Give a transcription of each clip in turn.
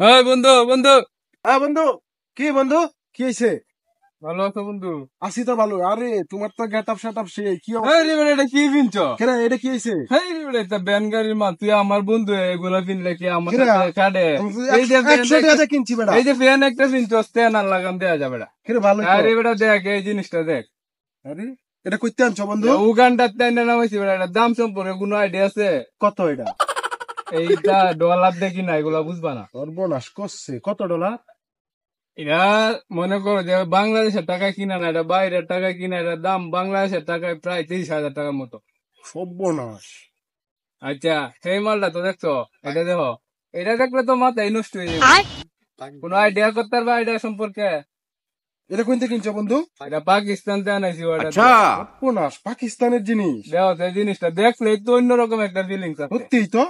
হ্যাঁ বন্ধু বন্ধু হ্যাঁ বন্ধু, কি বন্ধু, কি হয়েছে? ভালো আছো বন্ধু? আছি তো ভালো। আরে তোমার তো গেট আপ সেট আপ সে কি হ্যাঁ রে বেটা, এটা কি পিনছ? কেন, এটা কি হয়েছে? হ্যাঁ রে বেটা, এটা ব্যান গাড়ির মাল, তুই আমার বন্ধু এগুলা পিনলে কি আমার কিরে, সাথে কাটে? আমি তো এই যে 100 টাকা দিয়ে কিনছি বেটা। এই যে ফ্যান একটা পিনছ, স্ট্যান্ড আর লাগাম দেয়া যাবে না। কিরে ভালোই তো। আরে বেটা দেখ, এই জিনিসটা দেখ। আরে এটা কইতে আনছো বন্ধু? উগান্ডার টাইনে নামাইছি বেটা, এটার দাম সম্পর্কে কোনো আইডিয়া আছে? কত এটা? এইটা ডলার দেখি না, এগুলা বুঝবা না। সর্বনাশ করছে। কত ডলার? এটা মনে করো যে বাংলাদেশের টাকায় কিনা না, এটা বাইরের টাকায় কিনা, এটার দাম বাংলাদেশের টাকায় প্রায় 30,000 টাকার মতো। সর্বনাশ। আচ্ছা, সেই মালটা তো দেখছো, এটা দেখো, এটা দেখলে তো মাথায় নষ্ট হয়ে যাবে। কোনো আইডিয়া করতে পারবা আইডিয়া সম্পর্কে? এটা কইতে কিনছো বন্ধু? এটা পাকিস্তান থেকে আনাইছি ওটা। সর্বনাশ, পাকিস্তানের জিনিস। দেখো এই জিনিসটা দেখলে তো অন্যরকম একটা ফিলিংস আছে। সত্যিই তো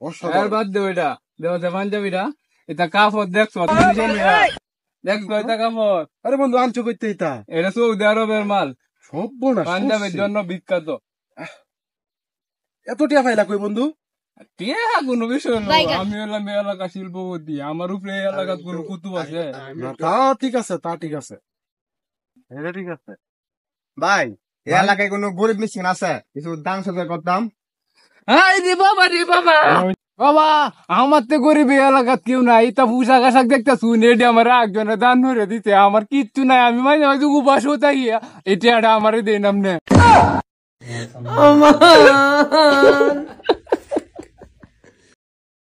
এর অসাধারণ। বাদ দেবো এটা, দেখো যে পাঞ্জাবিটা, এটা কাপড় দেখছো, দেখছো এটা কাপড়? আরে বন্ধু, আনছো কইতে এটা? এটা সৌদি আরবের মাল, সর্বনাশ পাঞ্জাবের করছে। জন্য বিখ্যাত। এত টাকা পাইলা কই বন্ধু? টিয়া কোনো বিষয় নয়, আমি হলাম এই এলাকা শিল্পপতি, আমার উপরে এই এলাকার কোনো কুতুব আছে? না, তা ঠিক আছে, তা ঠিক আছে, এটা ঠিক আছে। ভাই এই এলাকায় কোনো গরিব মিসকিন আছে? কিছু দান সদকা করতাম। রে বাবা রে বাবা, বাবা আমার তো গরিব এই এলাকার কেউ নাই, তা পোশাক আশাক দেখতে শুনে এটি আমার একজনে দান করে দিতে, আমার কিচ্ছু নাই, আমি মাঝে মাঝে উপাস হতাই, এটা আমারে দেন আমনে।